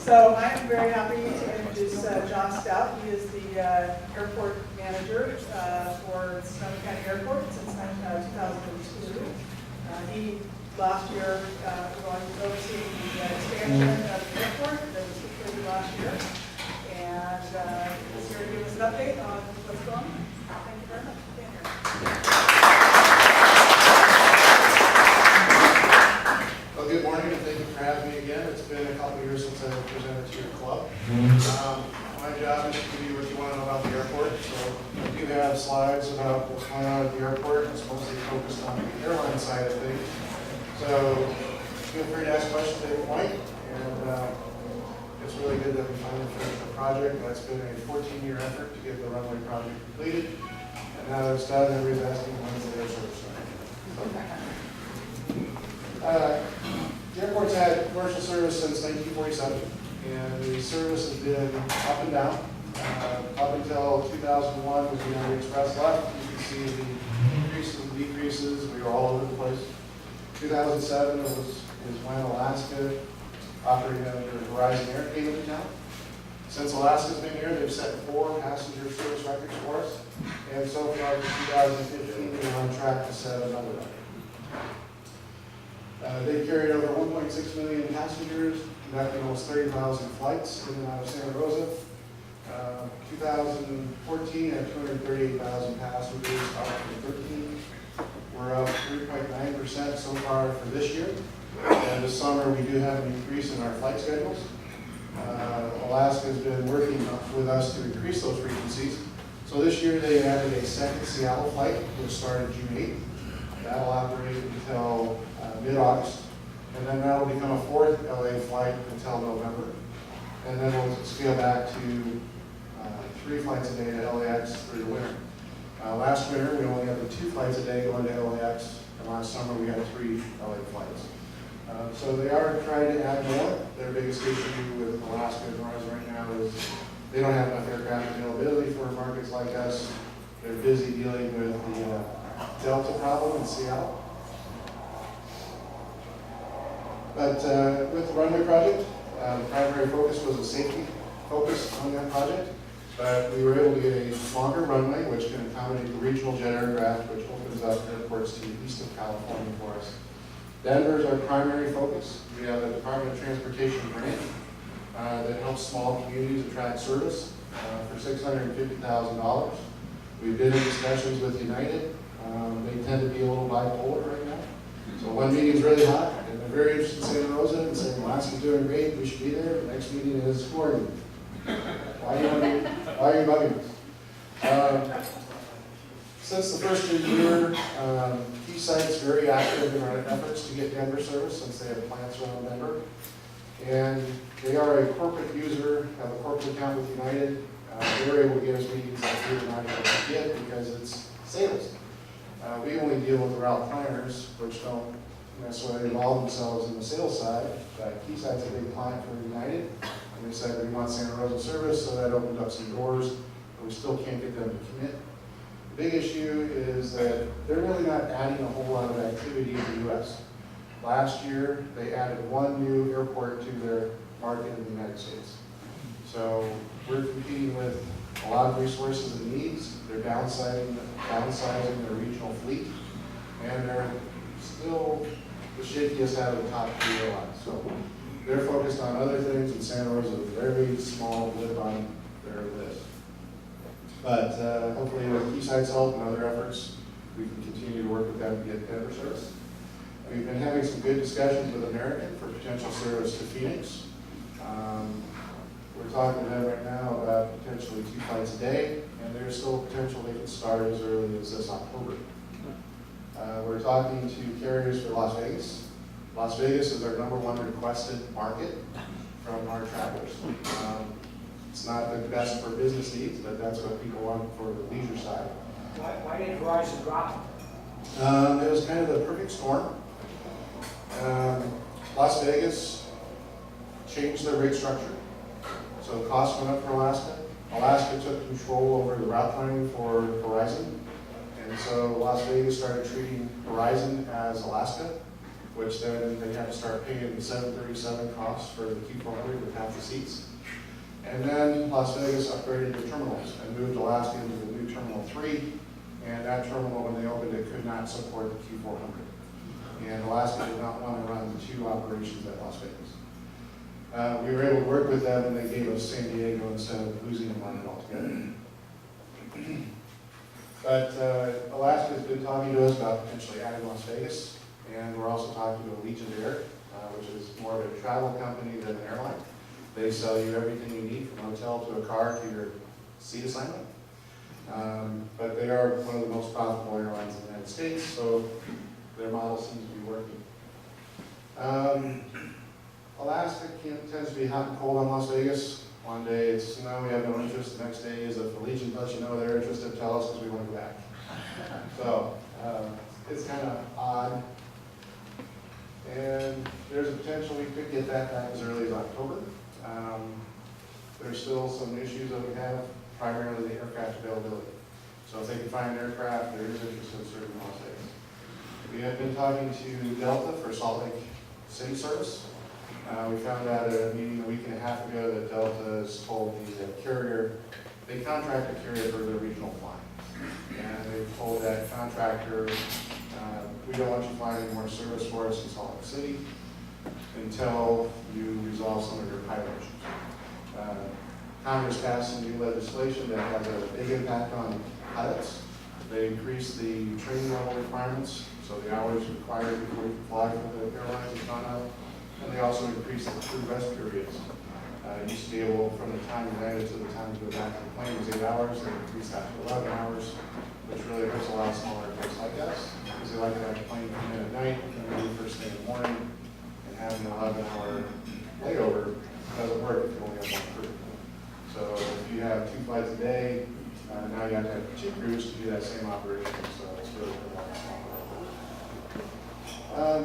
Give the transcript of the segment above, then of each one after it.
So I am very happy to introduce John Stout. He is the airport manager for Sonoma County Airport since 2002. He last year going to oversee the expansion of the airport that was completed last year, and he's here to give us an update on what's going on. Thank you very much for being here. Well, good morning, and thank you for having me again. It's been a couple of years since I presented to your club. My job is to give you what you want to know about the airport. So I do have slides about what's going on at the airport. It's mostly focused on the airline side of things. So feel free to ask questions at any point. And it's really good that we finally finished the project. That's been a 14-year effort to get the runway project completed. And now that it's done, everybody's asking when's the air service starting. The airport's had commercial service since 1947, and the service has been up and down. Up until 2001 was when the Express left. You can see the increases and decreases. We were all over the place. 2007 is when Alaska operated under Horizon Air came into town. Since Alaska's been here, they've set 4 passenger service records for us, and so far in 2015 we're on track to set another record. They carried over 1.6 million passengers, conducting almost 30,000 flights in and out of Santa Rosa. 2014 had 238,000 passengers, up from 13. We're up 3.9% so far for this year. And this summer we do have an increase in our flight schedules. Alaska has been working with us to increase those frequencies. So this year they added a second Seattle flight, which started June 8th. That'll operate until mid-August, and then that'll become a 4th LA flight until November, and then we'll scale back to 3 flights a day to LAX through the winter. Last winter we only had the 2 flights a day going to LAX, and last summer we had 3 LA flights. So they are trying to add more. Their biggest issue with Alaska and Horizon right now is they don't have enough aircraft availability for markets like us. They're busy dealing with the Delta problem in Seattle. But with the runway project, the primary focus was a safety focus on that project. But we were able to get a longer runway, which can accommodate the regional jet aircraft, which opens up airports to the east of California for us. Denver is our primary focus. We have a Department of Transportation grant that helps small communities attract service for $650,000. We've been in discussions with United. They tend to be a little bipolar right now. So one meeting's really hot, and they're very interested in Santa Rosa and saying, Alaska's doing great, we should be there. The next meeting is who are you? Why are you bugging us? Since the first of the year, Keysight's very active in our efforts to get Denver service since they have plants around Denver. And they are a corporate user, have a corporate account with United. They were able to get us meetings that we were not able to get because it's sales. We only deal with the route planners, which don't necessarily involve themselves in the sales side. Keysight's a big client for United, and they said we want Santa Rosa service, so that opened up some doors, but we still can't get them to commit. The big issue is that they're really not adding a whole lot of activity in the U.S. Last year, they added 1 new airport to their market in the United States. So we're competing with a lot of resources and needs. They're downsizing their regional fleet, and they're still the shakiest out of the top 3 airlines. So they're focused on other things, and Santa Rosa is a very small blip on their list. But hopefully with Keysight's help and other efforts, we can continue to work with them to get Denver service. We've been having some good discussions with American for potential service to Phoenix. We're talking to them right now about potentially 2 flights a day, and there's still potential they could start as early as this October. We're talking to carriers for Las Vegas. Las Vegas is our #1 requested market from our travelers. It's not the best for business needs, but that's what people want for the leisure side. Why did Verizon drop it? It was kind of the perfect storm. Las Vegas changed their rate structure. So costs went up for Alaska. Alaska took control over the route planning for Horizon. And so Las Vegas started treating Horizon as Alaska, which then they had to start paying the 737 costs for the Q400 with half the seats. And then Las Vegas upgraded the terminals and moved Alaska into the new Terminal 3, and that terminal, when they opened it, could not support the Q400. And Alaska did not want to run the two operations at Las Vegas. We were able to work with them, and they gave us San Diego instead of losing the market altogether. But Alaska has been talking to us about potentially adding Las Vegas, and we're also talking to Allegiant Air, which is more of a travel company than an airline. They sell you everything you need, from a hotel to a car to your seat assignment. But they are one of the most profitable airlines in the United States, so their model seems to be working. Alaska tends to be hot and cold on Las Vegas. One day it's no, we have no interest. The next day is if Allegiant lets you know they're interested, tell us because we want to go back. So it's kind of odd. And there's a potential we could get that back as early as October. There's still some issues that we have, primarily the aircraft availability. So if they can find an aircraft, there is interest in serving Las Vegas. We have been talking to Delta for Salt Lake City service. We found out at a meeting a week and a half ago that Delta has told the carrier, they contract a carrier for their regional flying. And they've told that contractor, we don't want you flying any more service for us in Salt Lake City until you resolve some of your pilot issues. Congress passed some new legislation that has a big impact on pilots. They increased the training level requirements, so the hours required before you can fly for the airlines has gone up. And they also increased the crew rest periods. You used to be able, from the time you landed to the time you go back to the plane was 8 hours. They increased that to 11 hours, which really hurts a lot of smaller airports like us, because they like to have the plane come in at night and then leave first thing in the morning, and having an 11-hour layover doesn't work if you only have one crew. So if you have 2 flights a day, now you have to have 2 crews to do that same operation. So it's really a lot smaller.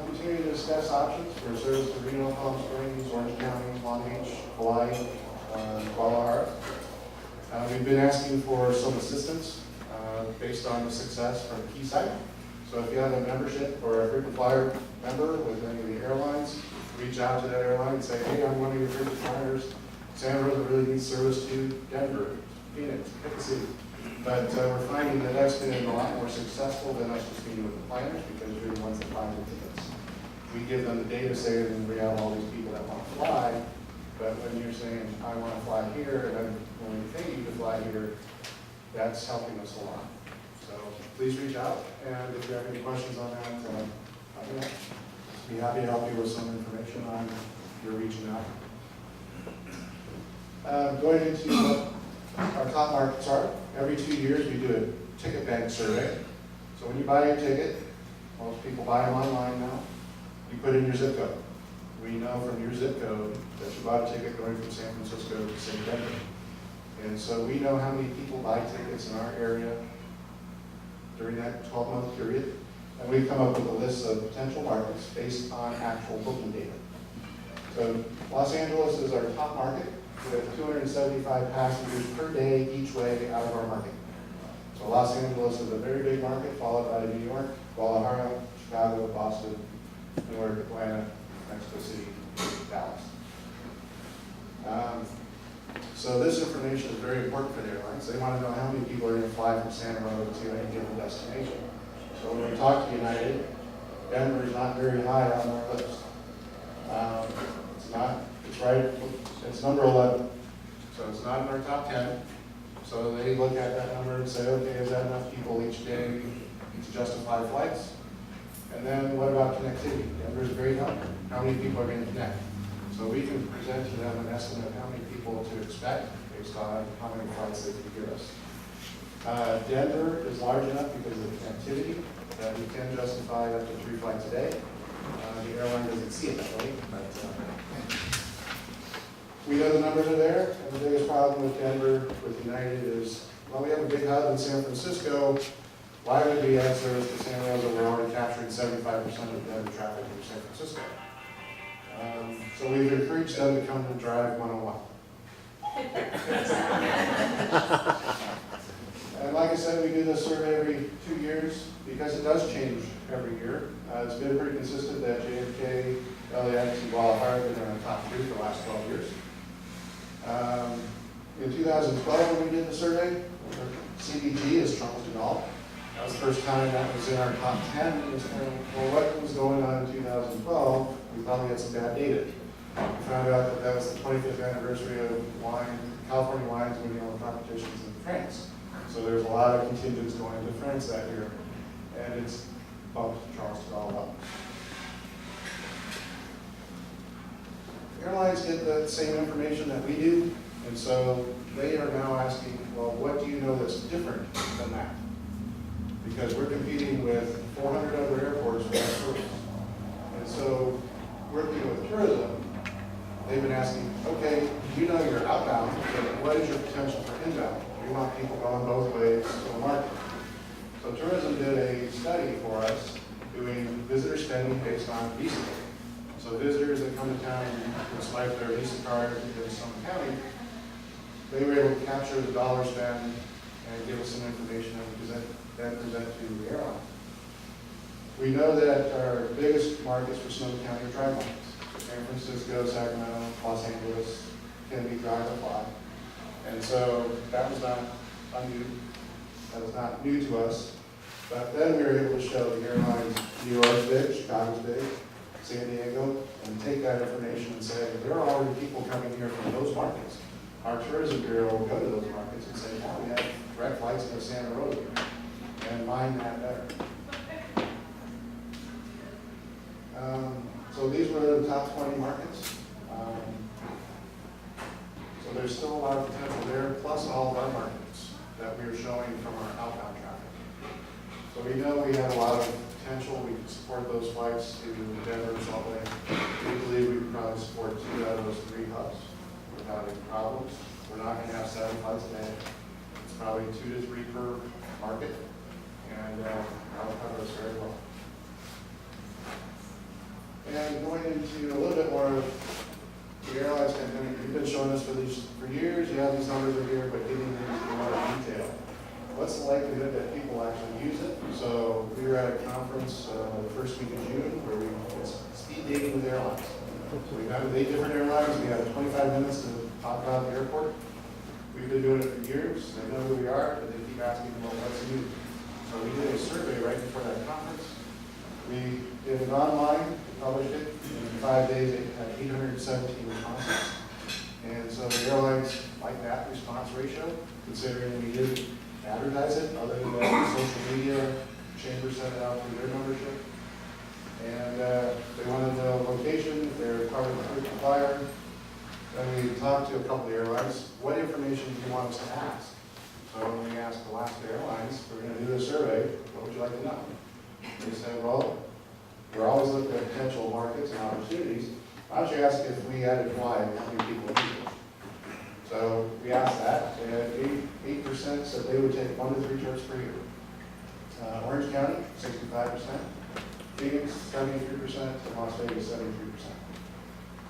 Continuing to discuss options for service to Reno, Palm Springs, Orange County, Long Beach, Hawaii, Guadalajara. We've been asking for some assistance based on the success from Keysight. So if you have a membership or a frequent flyer member with any of the airlines, reach out to that airline and say, hey, I'm one of your frequent flyers. Santa Rosa really needs service to Denver, Phoenix, pick a city. But we're finding that that's been a lot more successful than us just meeting with the planners, because you're the ones that buy the tickets. We give them the data saying we have all these people that want to fly, but when you're saying, I want to fly here, and I'm willing to pay you to fly here, that's helping us a lot. So please reach out, and if you have any questions on that, let me know. Be happy to help you with some information on your reaching out. Going into what our top markets are, every 2 years we do a ticket bank survey. So when you buy your ticket, most people buy them online now, you put in your zip code. We know from your zip code that you bought a ticket going from San Francisco to San Denver. And so we know how many people buy tickets in our area during that 12-month period. And we've come up with a list of potential markets based on actual booking data. So Los Angeles is our top market, with 275 passengers per day each way out of our market. So Los Angeles is a very big market, followed by New York, Guadalajara, Chicago, Boston, Newark, Atlanta, Mexico City, Dallas. So this information is very important for the airlines. They want to know how many people are going to fly from Santa Rosa to any given destination. So when we talk to United, Denver is not very high on our list. It's right, it's number 11. So it's not in our top 10. So they look at that number and say, okay, is that enough people each day to justify flights? And then what about connectivity? Denver is a great number. How many people are going to connect? So we can present to them an estimate of how many people to expect based on how many flights they can give us. Denver is large enough because of the connectivity that we can justify up to 3 flights a day. The airline doesn't see it that way, but we know the numbers are there, and the biggest problem with Denver, with United, is, well, we have a big hub in San Francisco. Why would we add service to San Rosa? We're already capturing 75% of Denver traffic from San Francisco. So we've encouraged them to come to Drive 101. And like I said, we do this survey every 2 years because it does change every year. It's been pretty consistent that JFK, LAX, and Guadalajara have been in the top 3 for the last 12 years. In 2012, when we did the survey, CBG is Charleston Gulf. That was the first time that was in our top 10. It was kind of, well, what was going on in 2012? We thought we had some bad data. We found out that that was the 25th anniversary of wine, California wines winning all the competitions in France. So there's a lot of contingents going into France that year, and it's bumped Charleston all up. Airlines get the same information that we do, and so they are now asking, well, what do you know that's different than that? Because we're competing with 400 other airports for that service. And so, working with tourism, they've been asking, okay, you know you're outbound, but what is your potential for inbound? We want people going both ways to the market. So tourism did a study for us doing visitor spending based on Visa. So visitors that come to town and swipe their Visa card in Sonoma County, they were able to capture the dollar spend and give us some information that we present to the airline. We know that our biggest markets for Sonoma County are drive markets. San Francisco, Sacramento, Los Angeles can be drive or fly. And so that was not new. That was not new to us. But then we were able to show the airlines, New York's big, Chicago's big, San Diego, and take that information and say, there are already people coming here from those markets. Our tourism bureau will go to those markets and say, now we have direct flights to Santa Rosa, and mine that better. So these were the top 20 markets. So there's still a lot of potential there, plus all of our markets that we are showing from our outbound traffic. So we know we have a lot of potential. We can support those flights to Denver, Salt Lake. We believe we can probably support 2 out of those 3 hubs without any problems. We're not going to have 7 flights a day. It's probably 2 to 3 per market, and that'll cover us very well. And going into a little bit more of the airlines, you've been showing us for years. You have these numbers are here, but getting into more detail. What's the likelihood that people actually use it? So we were at a conference the first week of June where we did speed dating with airlines. So we met with 8 different airlines. We had 25 minutes to talk about the airport. We've been doing it for years. They know who we are, but they keep asking, well, what's new? So we did a survey right before that conference. We did it online, published it in 5 days. It had 817 responses. And so the airlines like that response ratio, considering we didn't advertise it, other than social media, Chamber sent it out through their membership. And they wanted the location, if they're part of the frequent flyer. Then we talked to a couple of airlines, what information do you want us to ask? So when we asked Alaska Airlines, we're going to do this survey, what would you like to know? They said, well, we're always looking at potential markets and opportunities. Why don't you ask if we added fly, how many people would use it? So we asked that, and 8% said they would take 1 to 3 trips per year. Orange County, 65%. Phoenix, 73%, and Las Vegas, 73%.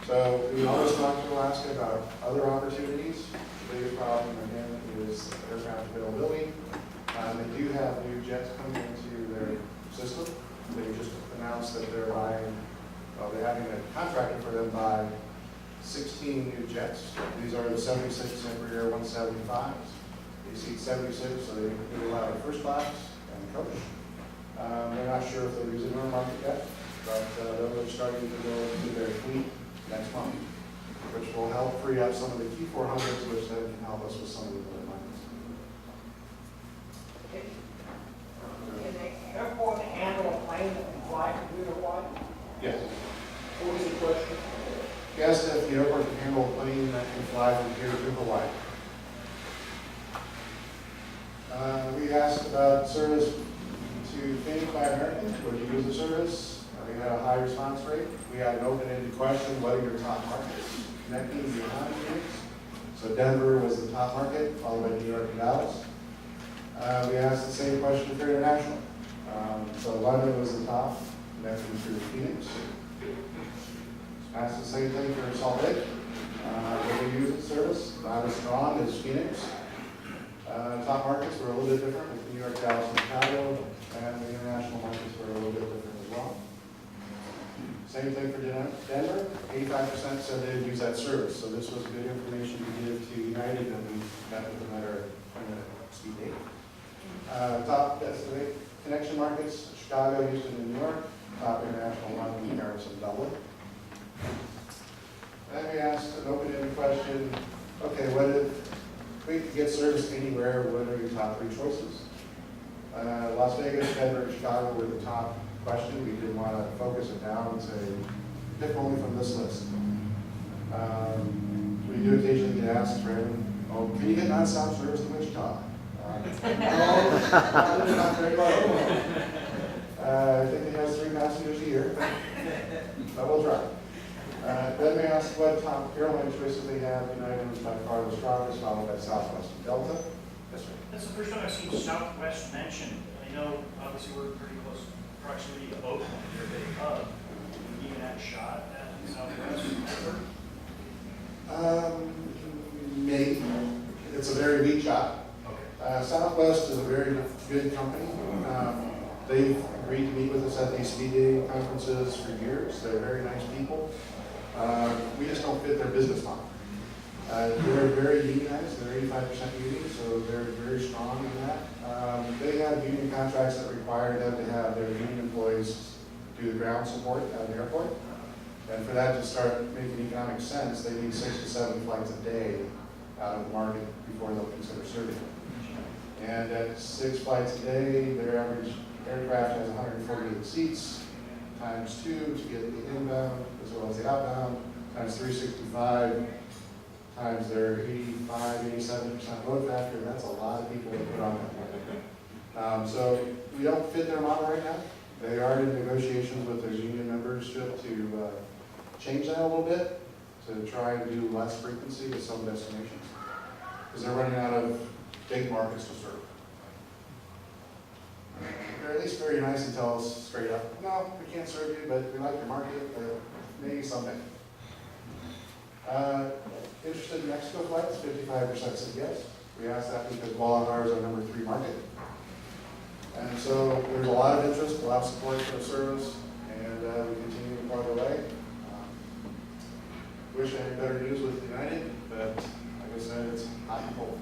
So we always talk to Alaska about other opportunities. The biggest problem, again, is aircraft availability. They do have new jets coming into their system. They just announced that they're buying, they're having a contractor for them buy 16 new jets. These are the 76 Embraer 175s. They seat 76, so they allow the first class and coach. They're not sure if they're using our market yet, but those are starting to go into their fleet next month, which will help free up some of the key 400s, which then can help us with some of the other markets. Can the airport handle a plane that can fly computer-wide? Yes. What was the question? Yes, if the airport can handle a plane that can fly from here to Hawaii. We asked about service to Phoenix by Americans. Would you use the service? We had a high response rate. We had an open-ended question, what are your top markets connecting beyond Phoenix? So Denver was the top market, followed by New York and Dallas. We asked the same question for international. So London was the top, connecting through Phoenix. Asked the same thing for Salt Lake. Would we use the service? Not as strong as Phoenix. Top markets were a little bit different with New York, Dallas, and Chicago, and the international markets were a little bit different as well. Same thing for Denver, 85% said they'd use that service, so this was good information to give to United, and we met with them at our speed date. Top destination connection markets, Chicago, Houston, and New York. Top international London, Paris, and Dublin. Then we asked an open-ended question, okay, what if we could get service anywhere, what are your top 3 choices? Las Vegas, Denver, and Chicago were the top question. We didn't want to focus it down and say, pick only from this list. We do occasionally get asked, oh, can you get non-stop service to Wichita? No, not very well. I think it has 3 passengers a year, but we'll try. Then they asked what top airline choices they have. United was by far the strongest, followed by Southwest and Delta. Yes, sir. That's the first time I've seen Southwest mentioned. I know, obviously, we're pretty close proximity to Oakland, their big hub. Can you even have a shot at Southwest ever? Maybe. It's a very weak shot. Okay. Southwest is a very good company. They've agreed to meet with us at these speed dating conferences for years. They're very nice people. We just don't fit their business model. They're very unionized. They're 85% union, so they're very strong in that. They have union contracts that require them to have their union employees do the ground support at the airport. And for that to start making economic sense, they need 6 to 7 flights a day out of the market before they'll consider serving it. And at 6 flights a day, their average aircraft has 148 seats, times 2 to get the inbound as well as the outbound, times 365, times their 85, 87% load factor. That's a lot of people to put on that plane. So we don't fit their model right now. They are in negotiations with their union membership to change that a little bit, to try and do less frequency with some destinations, because they're running out of big markets to serve. They're at least very nice and tell us straight up, no, we can't serve you, but we like your market, but maybe someday. Interested in Mexico flights? 55% said yes. We asked that because Guadalajara is our number 3 market. And so there's a lot of interest, a lot of support for the service, and we continue to plug away. Wish I had better news with United, but like I said, it's hot and cold.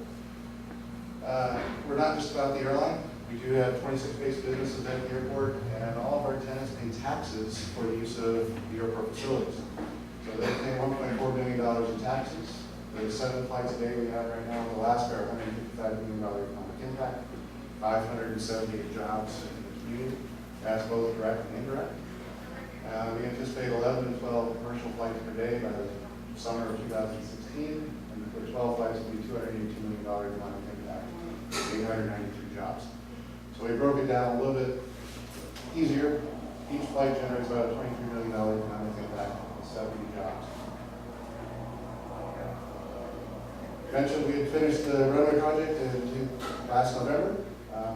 We're not just about the airline. We do have 26 base businesses at the airport, and all of our tenants pay taxes for the use of the airport facilities. So they pay $1.4 million in taxes. The 7 flights a day we have right now in Alaska are $155 million economic impact, 578 jobs in the community. That's both direct and indirect. We anticipate 11 to 12 commercial flights per day by the summer of 2016, and the 12 flights will be $282 million economic impact, 893 jobs. So we broke it down a little bit easier. Each flight generates about a $23 million economic impact, 70 jobs. I mentioned we had finished the runway project last November.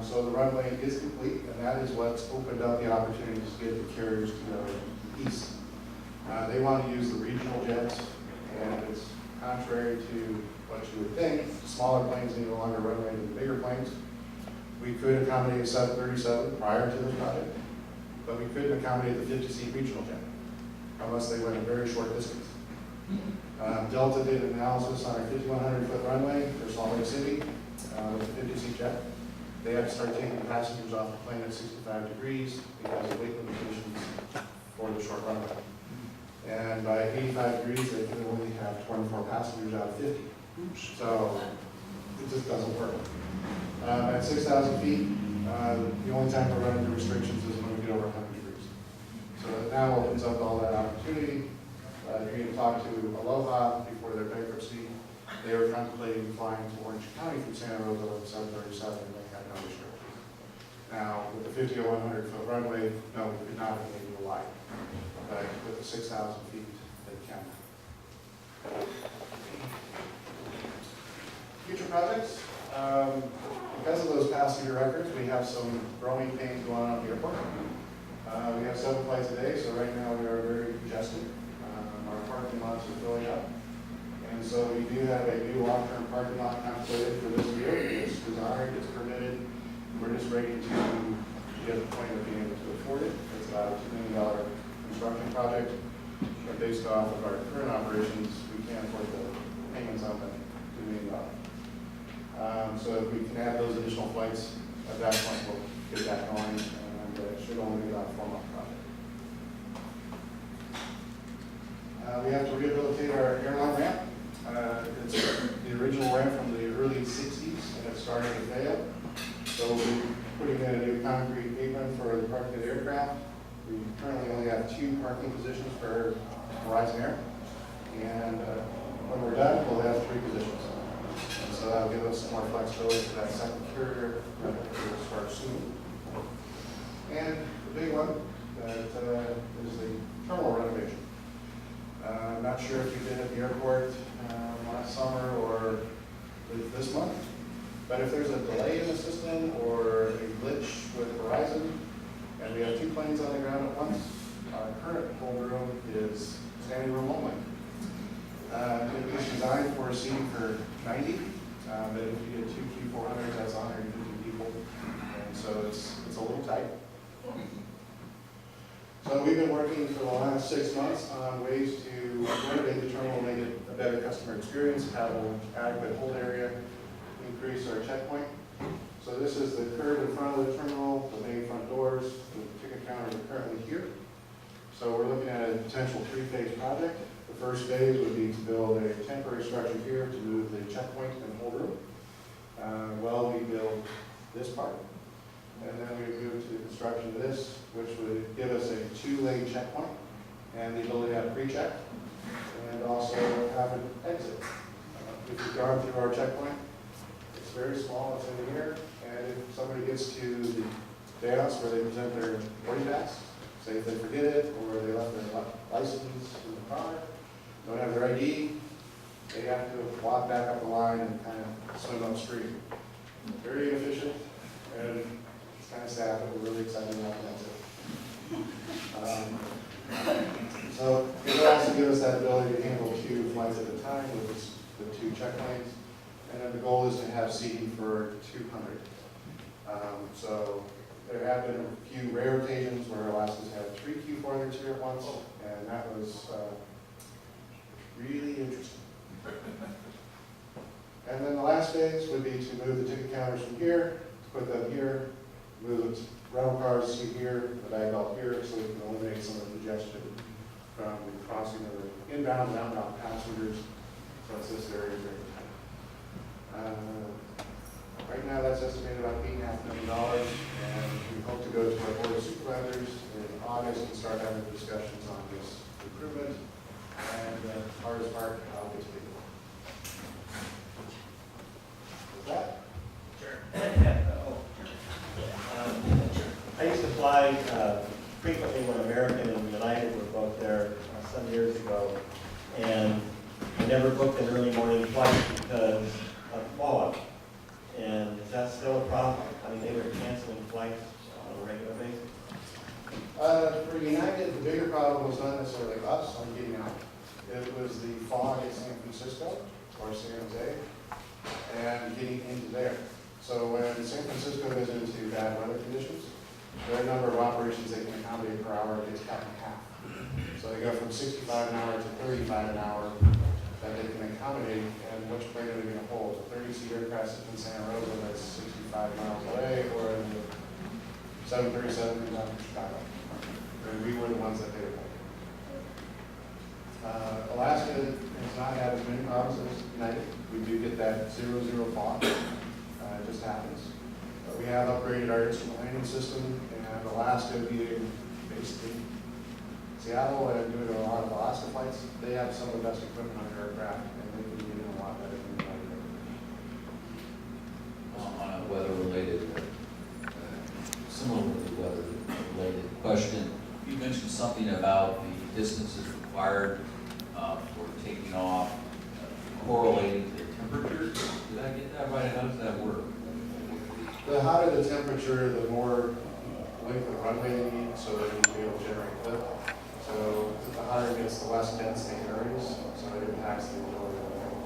So the runway is complete, and that is what's opened up the opportunities to get the carriers to go east. They want to use the regional jets, and it's contrary to what you would think. Smaller planes need a longer runway than the bigger planes. We could accommodate a 737 prior to this project, but we couldn't accommodate the 50-seat regional jet unless they went a very short distance. Delta did an analysis on our 5,100-foot runway for Salt Lake City with a 50-seat jet. They have to start taking passengers off the plane at 65 degrees because of weight limitations for the short runway. And by 85 degrees, they can only have 24 passengers out of 50. So it just doesn't work. At 6,000 feet, the only time we're running into restrictions is when we get over 100 degrees. So it now opens up all that opportunity. We had talked to Aloha before their bankruptcy. They were contemplating flying to Orange County from Santa Rosa with a 737, and they had no restrictions. Now, with the 50 or 100-foot runway, no, we could not have made it wide. But with the 6,000 feet, they can. Future projects. Because of those passenger records, we have some growing pains going on at the airport. We have 7 flights a day, so right now we are very congested. Our parking lots are filling up. And so we do have a new long-term parking lot contemplated for this year. It's designed, it's permitted. We're just ready to get to the point of being able to afford it. It's about a $2 million construction project. But based off of our current operations, we can't afford the payments on the $2 million. So if we can add those additional flights, at that point we'll get that going, and it should only be about a 4-month project. We have to rehabilitate our airline ramp. It's the original ramp from the early 60s, and it's starting to fail. So we'll be putting in a new concrete apron for the parked aircraft. We currently only have 2 parking positions for Horizon Air, and when we're done, we'll have 3 positions. And so that'll give us some more flexibility for that second carrier that will start soon. And the big one that is the terminal renovation. I'm not sure if you did at the airport last summer or this month, but if there's a delay in the system or a glitch with Horizon, and we have 2 planes on the ground at once, our current hold room is standing room only. It was designed for a seating for 90, but if you get 2 Q400s, that's 150 people, and so it's a little tight. So we've been working for the last 6 months on ways to renovate the terminal, make it a better customer experience, have an adequate hold area, increase our checkpoint. So this is the curb in front of the terminal, the main front doors, the ticket counters are currently here. So we're looking at a potential 3-phase project. The first phase would be to build a temporary structure here to move the checkpoint and hold room. While we build this part. And then we move to the construction of this, which would give us a 2-lane checkpoint and the ability to have pre-check and also have an exit. If you've gone through our checkpoint, it's very small, it's in here, and if somebody gets to the dais where they present their boarding pass, say if they forget it or they left their license in the car, don't have their ID, they have to walk back up the line and kind of swim upstream. Very inefficient, and it's kind of sad, but we're really excited about that. So it will also give us that ability to handle 2 flights at a time with the 2 checkpoints. And then the goal is to have seating for 200. So there have been a few rare occasions where Alaska's had 3 Q400s here at once, and that was really interesting. And then the last phase would be to move the ticket counters from here, put them here, move the rental cars to here, the bag belt here, so we can eliminate some of the congestion from the crossing of the inbound and outbound passengers. So it's this area very tight. Right now that's estimated about $8.5 million, and we hope to go to our board of supervisors in August and start having discussions on this improvement and the hardest part, how it gets paid for. With that, I used to fly frequently when American and United were both there some years ago, and I never booked an early morning flight because of fog. And is that still a problem? I mean, they were canceling flights on a regular basis. for United, the bigger problem was not necessarily us on getting out. It was the fog at San Francisco or San Jose and getting into there. So when San Francisco goes into bad weather conditions, their number of operations they can accommodate per hour gets cut in half. So they go from 65 an hour to 35 an hour that they can accommodate, and which plane are they going to hold? A 30-seat aircraft sitting in Santa Rosa that's 65 miles away, or a 737 comes out of Chicago? And we were the ones that they were holding. Alaska has not had as many problems as United. We do get that 0-0 fog. It just happens. But we have upgraded our instrument landing system, and Alaska being basically Seattle and doing a lot of Alaska flights, they have some of the best equipment on their aircraft, and they can get in a lot better than United. On a weather-related, similarly weather-related question, you mentioned something about the distances required for taking off, correlating to temperature. Did I get that right? How does that work? The hotter the temperature, the more length of runway they need, so that you can be able to generate lift. So the hotter it gets, the less dense the air is, so it impacts the ability of the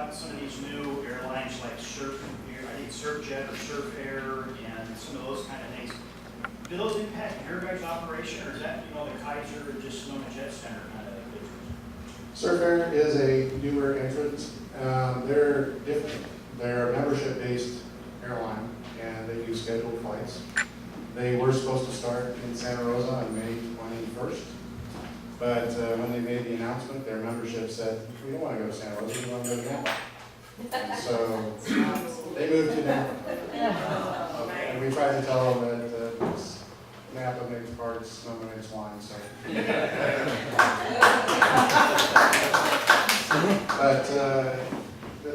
about some of these new airlines like I think Surfjet or Surf Air and some of those kind of things. Do those impact your guys' operation, or is that, the Kaiser or just Sonoma Jet Center kind of business? Surf Air is a newer entrant. They're different. They're a membership-based airline, and they do scheduled flights. They were supposed to start in Santa Rosa on May 21st, but when they made the announcement, their membership said, we don't want to go to Santa Rosa, we want to go to Napa. So they moved to Napa. And we tried to tell them that Napa makes parts, Sonoma makes wine, so. But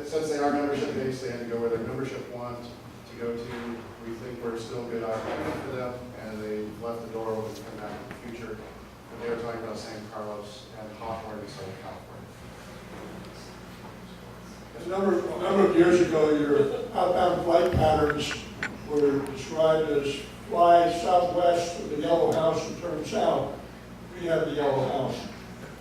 since they are membership based, they had to go where their membership wants to go to. We think we're still a good opportunity for them, and they left the door open to come back in the future. But they were talking about San Carlos and Hawthorne in Southern California. A number of years ago, your outbound flight patterns were described as fly southwest of the Yellow House and turn south. We have the Yellow House.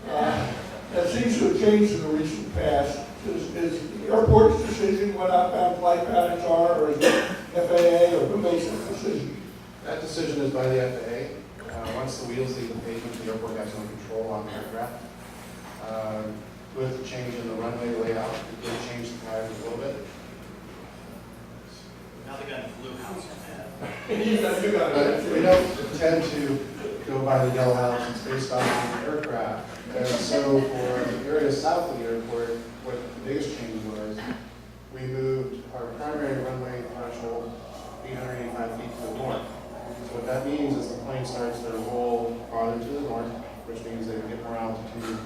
That seems to have changed in the recent past. Is the airport's decision what outbound flight patterns are, or is it FAA, or who makes that decision? That decision is by the FAA. Once the wheels leave the pavement, the airport has no control on the aircraft. With the change in the runway layout, it did change the patterns a little bit. Now they got the blue house on that. But we don't tend to go by the Yellow House. It's based on the aircraft. And so for the area south of the airport, what the biggest change was, we moved our primary runway threshold 885 feet to the north. So what that means is the plane starts their roll farther to the north, which means they get more altitude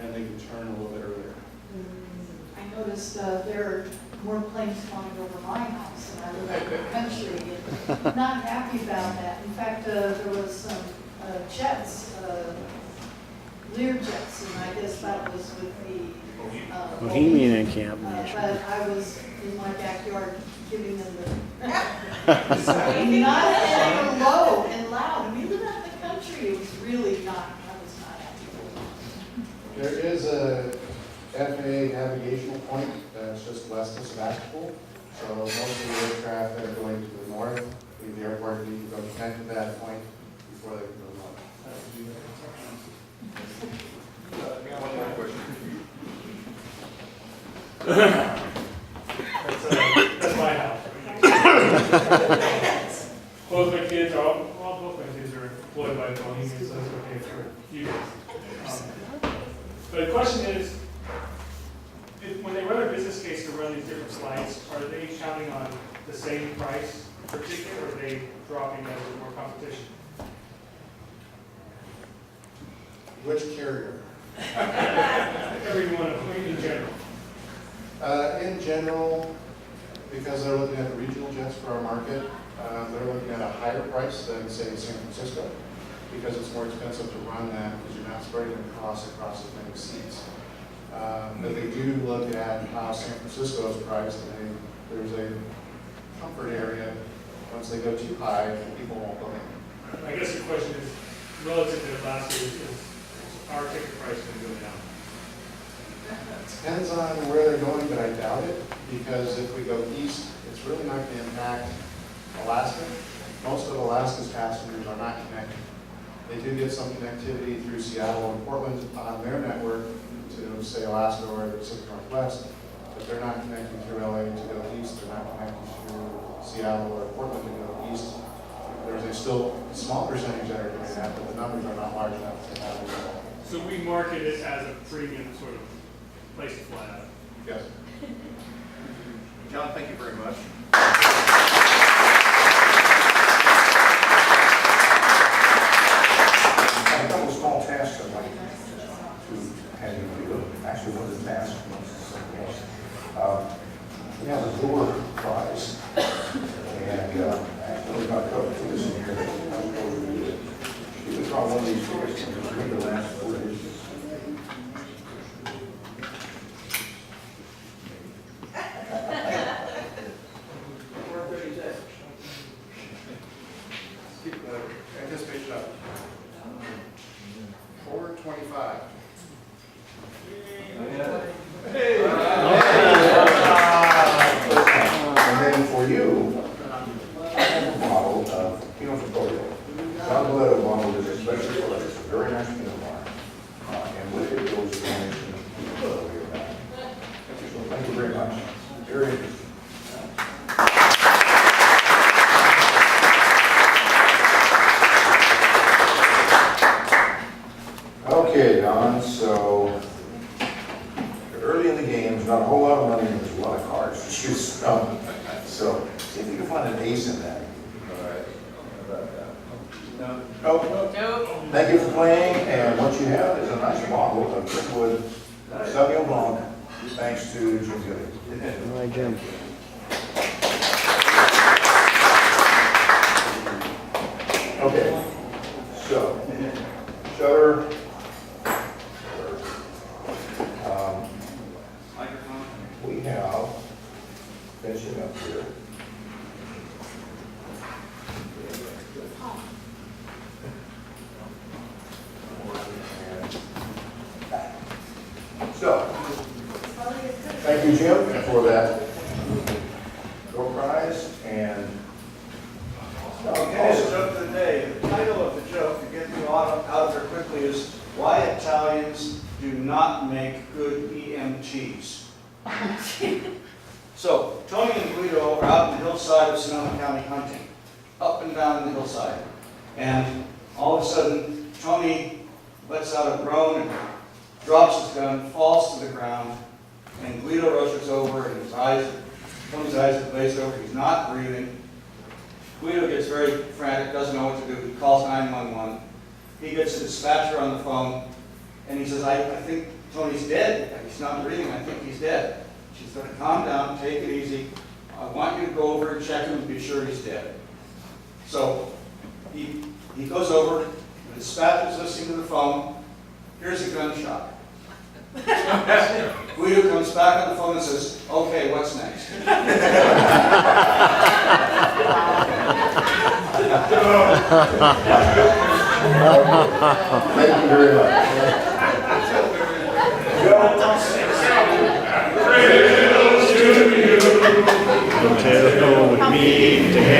and they can turn a little bit earlier. I noticed there are more planes flying over my house than I live out in the country. And not happy about that. In fact, there was some jets, Lear jets, and I guess that was with the Bohemian Encampment. but I was in my backyard giving them the not and low and loud. I mean, live out in the country. It was really not. I was not happy. There is a FAA navigational point that's just west of Sebastopol. So most of the aircraft that are going to the north, leave the airport, need to go connect to that point before they can go north. One more question. That's my house. Both my kids are, both my kids are employed by Bohemian, so that's okay for you guys. But the question is, when they run a business case to run these different flights, are they counting on the same price per ticket, or are they dropping as with more competition? Which carrier? Everyone in general. In general, because they're looking at the regional jets for our market, they're looking at a higher price than, say, San Francisco, because it's more expensive to run that because you're not spreading the costs across as many seats. But they do look at how San Francisco is priced, and there's a comfort area. Once they go too high, people won't go in. I guess the question is, relative to last year, is our ticket price going to go down? Depends on where they're going, but I doubt it, because if we go east, it's really not going to impact Alaska. Most of Alaska's passengers are not connected. They do get some connectivity through Seattle and Portland on their network to, say, Alaska or the Pacific Northwest, but they're not connecting through LA to go east. They're not connecting through Seattle or Portland to go east. There's a still small percentage that are doing that, but the numbers are not large enough to have it at all. So we market it as a premium sort of place to fly out. Yes. John, thank you very much. A couple of small tasks I'd like to have you do. Actually, one of the tasks we have a door prize, and actually we've got a couple of things in here. You can draw one of these tickets and just read the last 4 digits. Anticipation up. 425. Hey! John Galeto bottled it especially for us. It's a very nice Pinot Noir. And with it goes the donation of the way around. So thank you very much. Very interesting. Okay, Don, so early in the game, there's not a whole lot of money, and there's a lot of cards to choose from. So see if you can find an ace in that. No. Nope. Thank you for playing, and what you have is a nice bottle of Crickwood Sauvignon Blanc, thanks to Jim Gilly. All right, Jim. Okay, so, shutter. We have, finishing up here. So, thank you, Jim, for that door prize, and Okay, so joke of the day. The title of the joke, to get you out of here quickly, is Why Italians Do Not Make Good EMTs. So, Tony and Guido are out in the hillside of Sonoma County hunting, up and down the hillside. And all of a sudden, Tony lets out a groan and drops his gun, falls to the ground, and Guido rushes over, and Tony's eyes are glazed over, he's not breathing. Guido gets very frantic, doesn't know what to do. He calls 911. He gets a dispatcher on the phone, and he says, I think Tony's dead. He's not breathing. I think he's dead. She's going to calm down, take it easy. I want you to go over and check him and be sure he's dead. So he goes over. The dispatcher's listening to the phone. Here's a gunshot. Guido comes back on the phone and says, okay, what's next? thank you very much. Until we meet again.